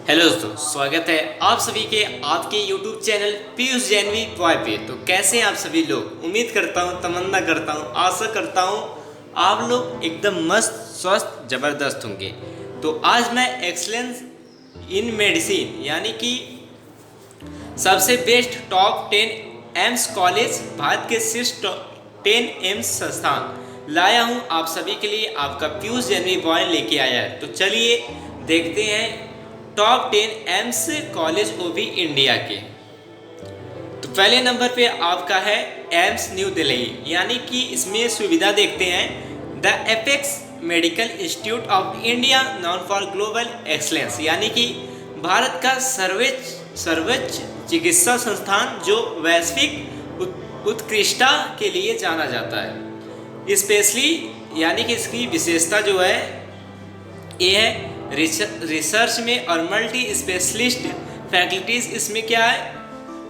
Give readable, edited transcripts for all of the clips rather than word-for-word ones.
Hello दोस्तों, स्वागत है आप सभी के आपके YouTube channel Piyush Jainvi boy पे। तो कैसे हैं आप सभी लोग। उम्मीद करता हूँ, तमन्ना करता हूँ, आशा करता हूँ आप लोग एकदम मस्त स्वस्थ ज़बरदस्त होंगे। तो आज मैं एक्सलेंस इन मेडिसिन यानी कि सबसे best top 10 AIIMS college, Bharat के शीर्ष 10 एम्स संस्थान लाया हूँ आप सभी के लिए। आपका पीयूष जैनवी बॉय लेके आया है। तो चलिए देखते हैं टॉप 10 एम्स कॉलेज वो भी इंडिया के। तो पहले नंबर पे आपका है एम्स न्यू दिल्ली, यानी कि इसमें सुविधा देखते हैं the apex medical institute of India non for global excellence, यानी कि भारत का सर्वोच्च चिकित्सा संस्थान जो वैश्विक उत्कृष्टता के लिए जाना जाता है। स्पेशली यानी कि इसकी विशेषता जो है ये है रिसर्च में और मल्टी स्पेशलिस्ट फैकल्टीज। इसमें क्या है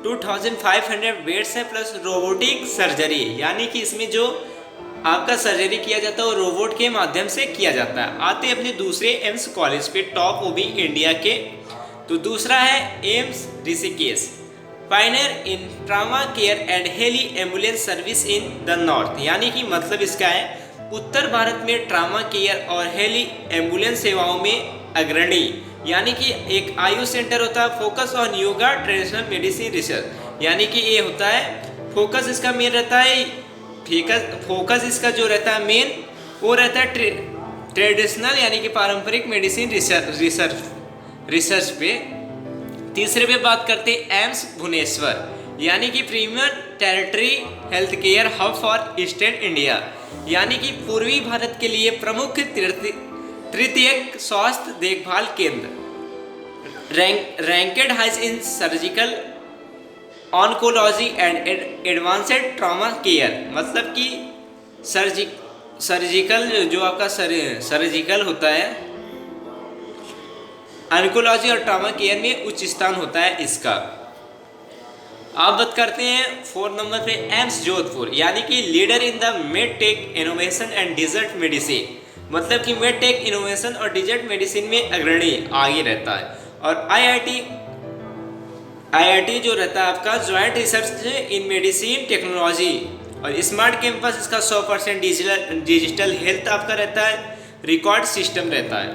2500 बेड्स है प्लस रोबोटिक सर्जरी, यानी कि इसमें जो आपका सर्जरी किया जाता है वो रोबोट के माध्यम से किया जाता है। आते अपने दूसरे एम्स कॉलेज पे, टॉप वो भी इंडिया के। तो दूसरा है AIIMS Rishikesh, pioneer in trauma care and heli ambulance service in the north, यानी कि मतलब इसका है उत्तर भारत में ट्रामा केयर और हेली एम्बुलेंस सेवाओं में अग्रणी। यानी कि एक आयु सेंटर होता है focus on yoga traditional medicine research, यानी कि ये होता है फोकस इसका मेन रहता है। फोकस इसका जो रहता है मेन वो रहता है ट्रेडिशनल यानी कि पारंपरिक मेडिसिन रिसर्च पे। तीसरे पे बात करते हैं एम्स भुवनेश्वर, यानी कि premier tertiary health care hub for eastern India, यानी कि पूर्वी भारत के लिए प्रमुख तृतीयक स्वास्थ्य देखभाल केंद्र। Ranked highs in surgical oncology and advanced trauma care, मतलब कि सर्जिकल जो आपका सर्जिकल होता है, ऑन्कोलॉजी और ट्रॉमा केयर में उच्च स्थान होता है इसका। आप बात करते हैं 4 नंबर पे एम्स जोधपुर, यानी कि leader in the medtech innovation and desert medicine, मतलब कि मेडटेक इनोवेशन और डिजर्ट मेडिसिन में अग्रणी आगे रहता है। और आईआईटी जो रहता है आपका ज्वाइंट रिसर्च इन मेडिसिन टेक्नोलॉजी और स्मार्ट कैंपस, इसका 100% डिजिटल हेल्थ आपका रहता है, रिकॉर्ड सिस्टम रहता है।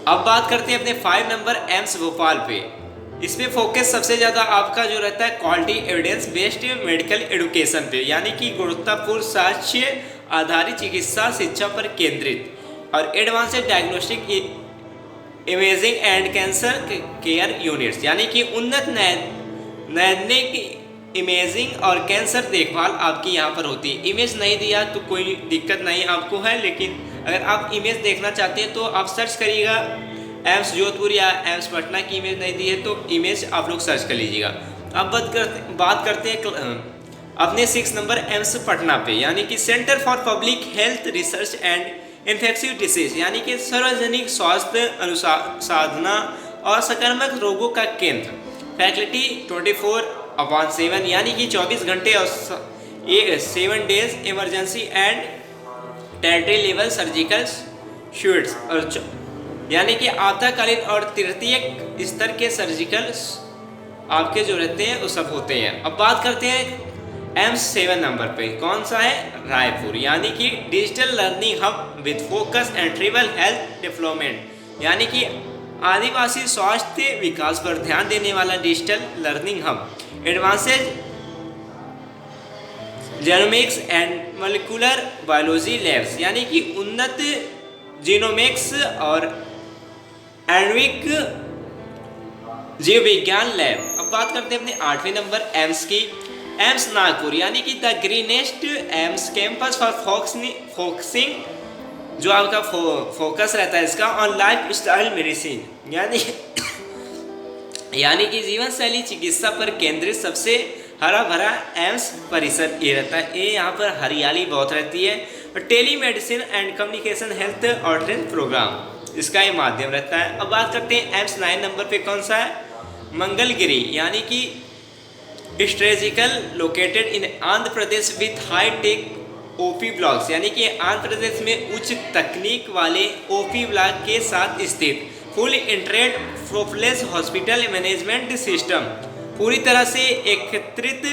अब बात करते हैं अपने 5 नंबर एम्स भोपाल पे। इसमें फोकस सबसे ज़्यादा आपका जो रहता है quality evidence based medical education पे, यानी कि गुणवत्तापूर्ण साक्ष्य आधारित चिकित्सा शिक्षा पर केंद्रित और advanced diagnostic imaging and cancer care units, यानी कि उन्नत नैदानिक इमेजिंग और कैंसर देखभाल आपकी यहाँ पर होती है। इमेज नहीं दिया तो कोई दिक्कत नहीं आपको है, लेकिन अगर आप इमेज देखना चाहते हैं तो आप सर्च करिएगा एम्स जोधपुर या एम्स पटना की इमेज नहीं दी है तो इमेज आप लोग सर्च कर लीजिएगा। अब बात करते हैं अपने 6 नंबर एम्स पटना पे, यानी कि centre for public health research and infectious disease, यानी कि सार्वजनिक स्वास्थ्य अनुसाधना और संक्रामक रोगों का केंद्र। फैकल्टी 24/7, यानी कि 24 घंटे और 7 days emergency and territory level surgical shoots, और यानी कि आपदाकालीन और तृतीयक स्तर के सर्जिकल आपके जो रहते हैं वो सब होते हैं। अब बात करते हैं एम्स 7 नंबर पे, कौन सा है रायपुर, यानी कि digital learning hub with focus and tribal health development, यानी कि आदिवासी स्वास्थ्य विकास पर ध्यान देने वाला digital learning hub. Advances genomics and molecular biology labs, यानी कि उन्नत जीनोमिक्स और आणविक जीव विज्ञान लैब। अब बात करते हैं अपने 8वें नंबर एम्स की, एम्स नागपुर, यानी कि the greenest AIIMS campus for focusing, जो आपका फोकस रहता है इसका ऑन लाइफ स्टाइल मेडिसिन, यानी कि जीवन शैली चिकित्सा पर केंद्रित सबसे हरा भरा एम्स परिसर ये रहता है। ये यहाँ पर हरियाली बहुत रहती है। और telemedicine and communication health outreach program इसका ये माध्यम रहता है। अब बात करते हैं एम्स 9 नंबर पे, कौन सा है मंगलगिरी, यानी कि strategically located in Andhra Pradesh with high tech OP blocks, यानी कि आंध्र प्रदेश में उच्च तकनीक वाले ओपी ब्लॉक के साथ स्थित फुल इंटरेट प्रोफलेस हॉस्पिटल मैनेजमेंट सिस्टम, पूरी तरह से एकत्रित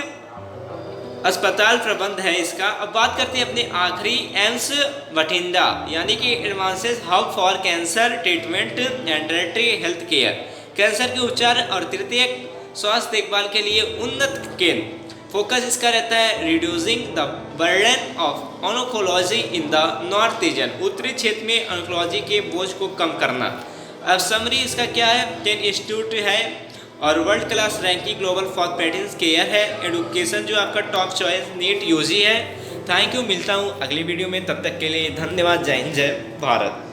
अस्पताल प्रबंध है इसका। अब बात करते हैं अपने आखिरी एम्स बठिंडा यानी कि advances hub for cancer treatment and tertiary health care, cancer के उपचार और तृतीयक स्वास्थ्य देखभाल के लिए उन्नत केंद्र। फोकस इसका रहता है reducing the burden of oncology in the north region, उत्तरी क्षेत्र में ऑन्कोलॉजी के बोझ को कम करना। अब समरी इसका क्या है, 10 इंस्टीट्यूट है और world class ranking global for patient care है। एडुकेशन जो आपका टॉप चॉइस नीट यूजी है। थैंक यू, मिलता हूँ अगली वीडियो में, तब तक के लिए धन्यवाद। जय हिंद, जय भारत।